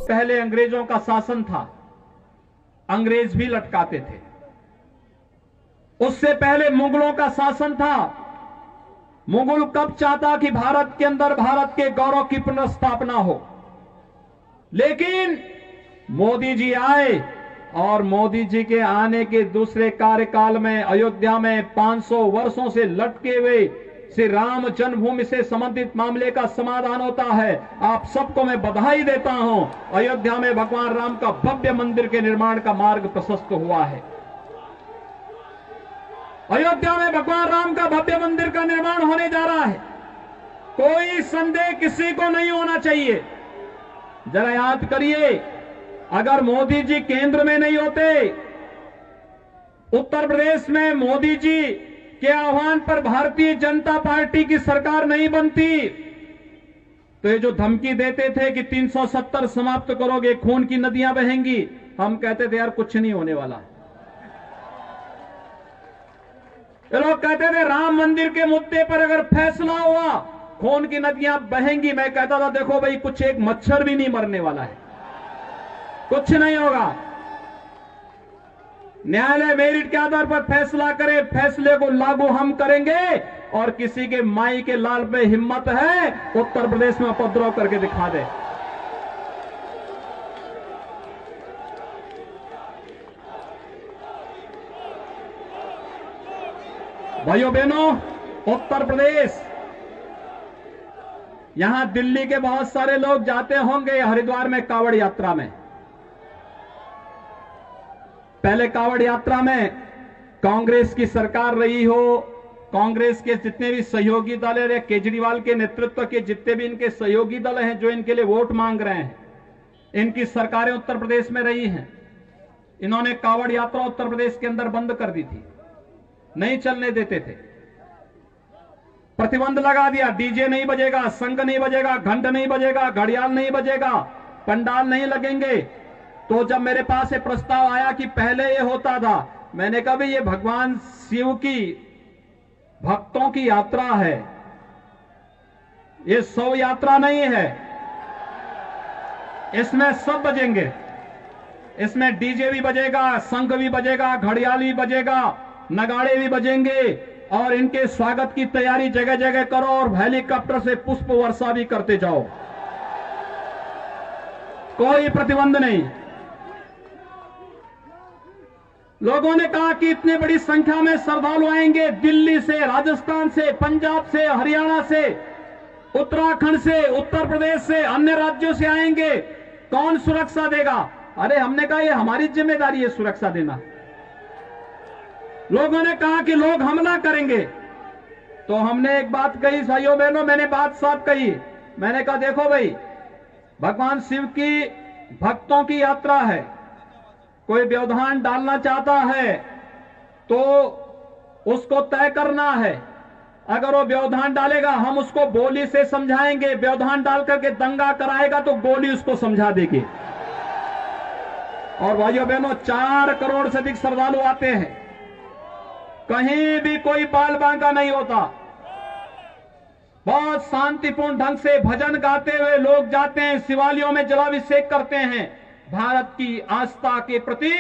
पहले अंग्रेजों का शासन था, अंग्रेज भी लटकाते थे। उससे पहले मुगलों का शासन था। मुगल कब चाहता कि भारत के अंदर भारत के गौरव की पुनर्स्थापना हो, लेकिन मोदी जी आए और मोदी जी के आने के दूसरे कार्यकाल में अयोध्या में 500 वर्षों से लटके हुए श्री राम जन्मभूमि से संबंधित मामले का समाधान होता है। आप सबको मैं बधाई देता हूं। अयोध्या में भगवान राम का भव्य मंदिर के निर्माण का मार्ग प्रशस्त हुआ है। अयोध्या में भगवान राम का भव्य मंदिर का निर्माण होने जा रहा है, कोई संदेह किसी को नहीं होना चाहिए। जरा याद करिए, अगर मोदी जी केंद्र में नहीं होते, उत्तर प्रदेश में मोदी जी के आह्वान पर भारतीय जनता पार्टी की सरकार नहीं बनती, तो ये जो धमकी देते थे कि 370 समाप्त करोगे, खून की नदियां बहेंगी, हम कहते थे यार कुछ नहीं होने वाला। ये लोग कहते थे राम मंदिर के मुद्दे पर अगर फैसला हुआ खून की नदियां बहेंगी। मैं कहता था देखो भाई, कुछ एक मच्छर भी नहीं मरने वाला है, कुछ नहीं होगा। न्यायालय मेरिट के आधार पर फैसला करे, फैसले को लागू हम करेंगे। और किसी के माई के लाल पे हिम्मत है उत्तर प्रदेश में उपद्रव करके दिखा दे। भाइयों बहनों, उत्तर प्रदेश, यहां दिल्ली के बहुत सारे लोग जाते होंगे हरिद्वार में कांवड़ यात्रा में। पहले कांवड़ यात्रा में कांग्रेस की सरकार रही हो, कांग्रेस के जितने भी सहयोगी दल है, केजरीवाल के नेतृत्व के जितने भी इनके सहयोगी दल हैं जो इनके लिए वोट मांग रहे हैं, इनकी सरकारें उत्तर प्रदेश में रही हैं। इन्होंने कांवड़ यात्रा उत्तर प्रदेश के अंदर बंद कर दी थी, नहीं चलने देते थे, प्रतिबंध लगा दिया। डीजे नहीं बजेगा, संग नहीं बजेगा, घंट नहीं बजेगा, घड़ियाल नहीं बजेगा, पंडाल नहीं लगेंगे। तो जब मेरे पास ये प्रस्ताव आया कि पहले ये होता था, मैंने कहा भाई ये भगवान शिव की भक्तों की यात्रा है, ये शव यात्रा नहीं है। इसमें सब बजेंगे, इसमें डीजे भी बजेगा, शंख भी बजेगा, घड़ियाल भी बजेगा, नगाड़े भी बजेंगे। और इनके स्वागत की तैयारी जगह जगह करो और हेलीकॉप्टर से पुष्प वर्षा भी करते जाओ, कोई प्रतिबंध नहीं। लोगों ने कहा कि इतनी बड़ी संख्या में श्रद्धालु आएंगे, दिल्ली से, राजस्थान से, पंजाब से, हरियाणा से, उत्तराखंड से, उत्तर प्रदेश से, अन्य राज्यों से आएंगे, कौन सुरक्षा देगा? अरे हमने कहा ये हमारी जिम्मेदारी है सुरक्षा देना। लोगों ने कहा कि लोग हमला करेंगे, तो हमने एक बात कही, भाइयों बहनों, मैंने बात साफ कही। मैंने कहा देखो भाई, भगवान शिव की भक्तों की यात्रा है, कोई व्यवधान डालना चाहता है तो उसको तय करना है। अगर वो व्यवधान डालेगा हम उसको गोली से समझाएंगे, व्यवधान डाल करके दंगा कराएगा तो गोली उसको समझा देगी। और भाइयों बहनों, 4 करोड़ से अधिक श्रद्धालु आते हैं, कहीं भी कोई बाल बांका नहीं होता, बहुत शांतिपूर्ण ढंग से भजन गाते हुए लोग जाते हैं, शिवालयों में जलाभिषेक करते हैं, भारत की आस्था के प्रति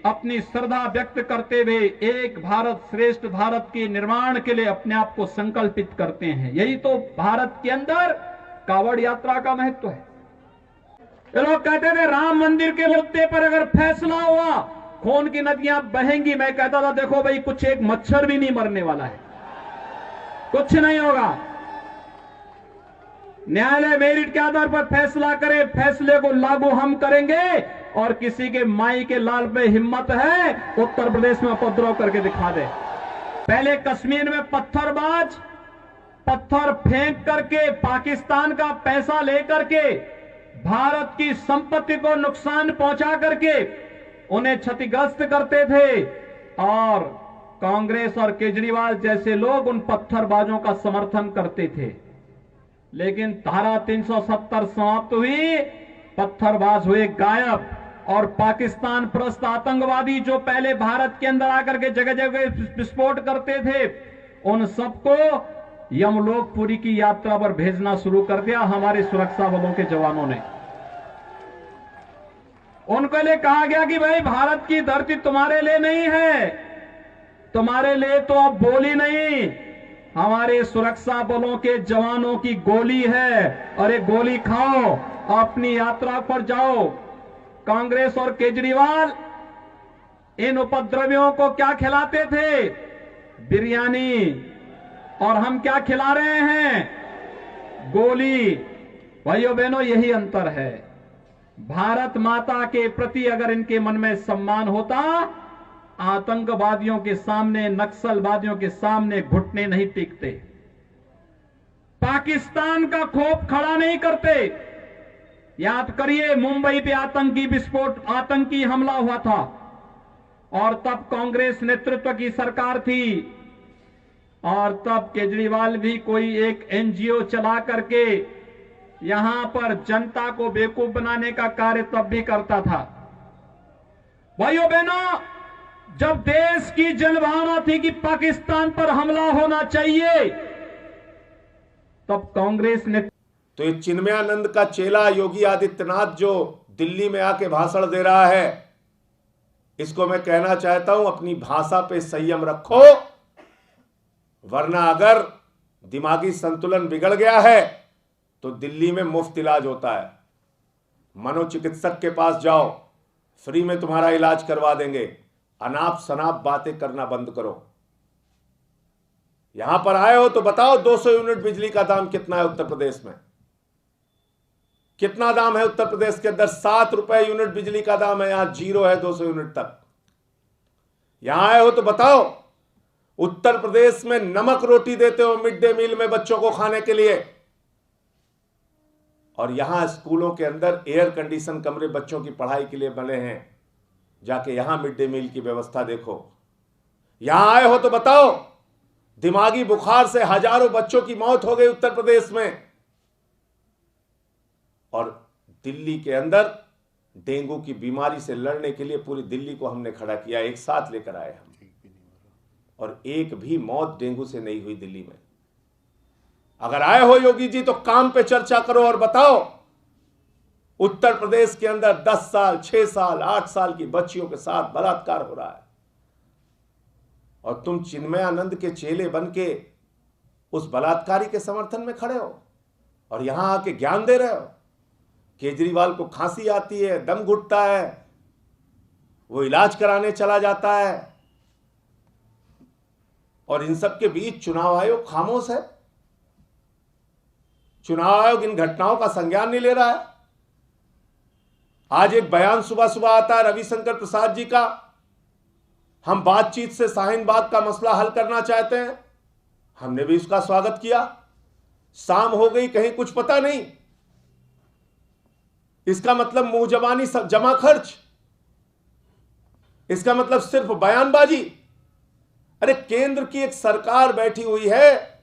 अपनी श्रद्धा व्यक्त करते हुए एक भारत श्रेष्ठ भारत के निर्माण के लिए अपने आप को संकल्पित करते हैं। यही तो भारत के अंदर कांवड़ यात्रा का महत्व है। ये लोग कहते थे राम मंदिर के मुद्दे पर अगर फैसला हुआ खून की नदियां बहेंगी। मैं कहता था देखो भाई, कुछ एक मच्छर भी नहीं मरने वाला है, कुछ नहीं होगा। न्यायालय मेरिट के आधार पर फैसला करे, फैसले को लागू हम करेंगे। और किसी के माई के लाल पे हिम्मत है उत्तर प्रदेश में उपद्रव करके दिखा दे। पहले कश्मीर में पत्थरबाज पत्थर फेंक करके पाकिस्तान का पैसा लेकर के भारत की संपत्ति को नुकसान पहुंचा करके उन्हें क्षतिग्रस्त करते थे, और कांग्रेस और केजरीवाल जैसे लोग उन पत्थरबाजों का समर्थन करते थे। लेकिन धारा 370 समाप्त हुई, पत्थरबाज हुए गायब, और पाकिस्तान परस्त आतंकवादी जो पहले भारत के अंदर आकर के जगह जगह विस्फोट करते थे, उन सबको यमलोकपुरी की यात्रा पर भेजना शुरू कर दिया हमारे सुरक्षा बलों के जवानों ने। उनके लिए कहा गया कि भाई भारत की धरती तुम्हारे लिए नहीं है, तुम्हारे लिए तो अब बोली नहीं, हमारे सुरक्षा बलों के जवानों की गोली है और ये गोली खाओ, अपनी यात्रा पर जाओ। कांग्रेस और केजरीवाल इन उपद्रवियों को क्या खिलाते थे? बिरयानी। और हम क्या खिला रहे हैं? गोली। भाइयों बहनों, यही अंतर है। भारत माता के प्रति अगर इनके मन में सम्मान होता, आतंकवादियों के सामने, नक्सलवादियों के सामने घुटने नहीं टेकते, पाकिस्तान का खौफ खड़ा नहीं करते। याद करिए, मुंबई पे आतंकी विस्फोट, आतंकी हमला हुआ था और तब कांग्रेस नेतृत्व की सरकार थी और तब केजरीवाल भी कोई एक एनजीओ चला करके यहां पर जनता को बेवकूफ बनाने का कार्य तब भी करता था। भाइयों बहनों, जब देश की जनभावना थी कि पाकिस्तान पर हमला होना चाहिए, तब कांग्रेस ने तो ये चिन्मयानंद का चेला योगी आदित्यनाथ जो दिल्ली में आके भाषण दे रहा है, इसको मैं कहना चाहता हूं, अपनी भाषा पे संयम रखो, वरना अगर दिमागी संतुलन बिगड़ गया है तो दिल्ली में मुफ्त इलाज होता है। मनोचिकित्सक के पास जाओ, फ्री में तुम्हारा इलाज करवा देंगे। अनाप शनाप बातें करना बंद करो। यहां पर आए हो तो बताओ 200 यूनिट बिजली का दाम कितना है उत्तर प्रदेश में? कितना दाम है उत्तर प्रदेश के अंदर? 7 रुपए यूनिट बिजली का दाम है, यहां जीरो है 200 यूनिट तक। यहां आए हो तो बताओ, उत्तर प्रदेश में नमक रोटी देते हो मिड डे मील में बच्चों को खाने के लिए, और यहां स्कूलों के अंदर एयर कंडीशन कमरे बच्चों की पढ़ाई के लिए बने हैं। जाके यहां मिड डे मील की व्यवस्था देखो। यहां आए हो तो बताओ, दिमागी बुखार से हजारों बच्चों की मौत हो गई उत्तर प्रदेश में, और दिल्ली के अंदर डेंगू की बीमारी से लड़ने के लिए पूरी दिल्ली को हमने खड़ा किया, एक साथ लेकर आए हम, और एक भी मौत डेंगू से नहीं हुई दिल्ली में। अगर आए हो योगी जी तो काम पे चर्चा करो और बताओ, उत्तर प्रदेश के अंदर 10 साल, 6 साल, 8 साल की बच्चियों के साथ बलात्कार हो रहा है, और तुम चिन्मयानंद के चेले बन के उस बलात्कारी के समर्थन में खड़े हो और यहां आके ज्ञान दे रहे हो। केजरीवाल को खांसी आती है, दम घुटता है, वो इलाज कराने चला जाता है, और इन सब के बीच चुनाव आयोग खामोश है। चुनाव आयोग इन घटनाओं का संज्ञान नहीं ले रहा है। आज एक बयान सुबह सुबह आता है रविशंकर प्रसाद जी का, हम बातचीत से शाहीन बाग का मसला हल करना चाहते हैं। हमने भी उसका स्वागत किया। शाम हो गई, कहीं कुछ पता नहीं। इसका मतलब मुंह जबानी जमा खर्च, इसका मतलब सिर्फ बयानबाजी। अरे केंद्र की एक सरकार बैठी हुई है।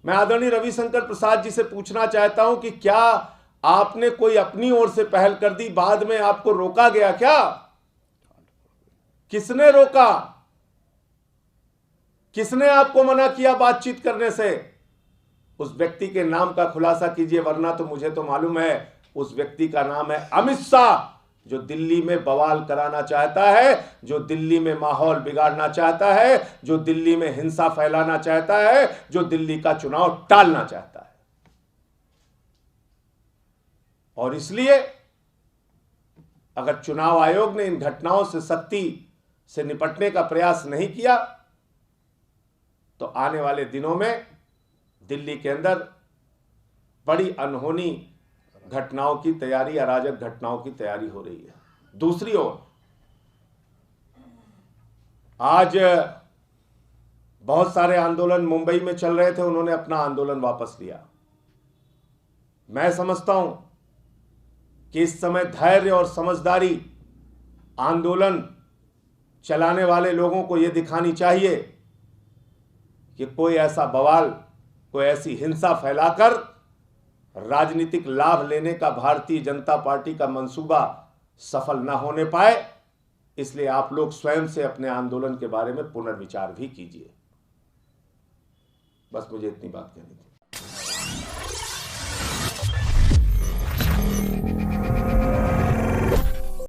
मैं आदरणीय रविशंकर प्रसाद जी से पूछना चाहता हूं कि क्या आपने कोई अपनी ओर से पहल कर दी, बाद में आपको रोका गया क्या? किसने रोका? किसने आपको मना किया बातचीत करने से? उस व्यक्ति के नाम का खुलासा कीजिए, वरना तो मुझे तो मालूम है उस व्यक्ति का नाम है अमित शाह, जो दिल्ली में बवाल कराना चाहता है, जो दिल्ली में माहौल बिगाड़ना चाहता है, जो दिल्ली में हिंसा फैलाना चाहता है, जो दिल्ली का चुनाव टालना चाहता है। और इसलिए अगर चुनाव आयोग ने इन घटनाओं से सख्ती से निपटने का प्रयास नहीं किया तो आने वाले दिनों में दिल्ली के अंदर बड़ी अनहोनी घटनाओं की तैयारी, अराजक घटनाओं की तैयारी हो रही है। दूसरी ओर आज बहुत सारे आंदोलन मुंबई में चल रहे थे, उन्होंने अपना आंदोलन वापस लिया। मैं समझता हूं कि इस समय धैर्य और समझदारी आंदोलन चलाने वाले लोगों को यह दिखानी चाहिए कि कोई ऐसा बवाल, कोई ऐसी हिंसा फैलाकर राजनीतिक लाभ लेने का भारतीय जनता पार्टी का मंसूबा सफल न होने पाए। इसलिए आप लोग स्वयं से अपने आंदोलन के बारे में पुनर्विचार भी कीजिए। बस मुझे इतनी बात कहनी थी।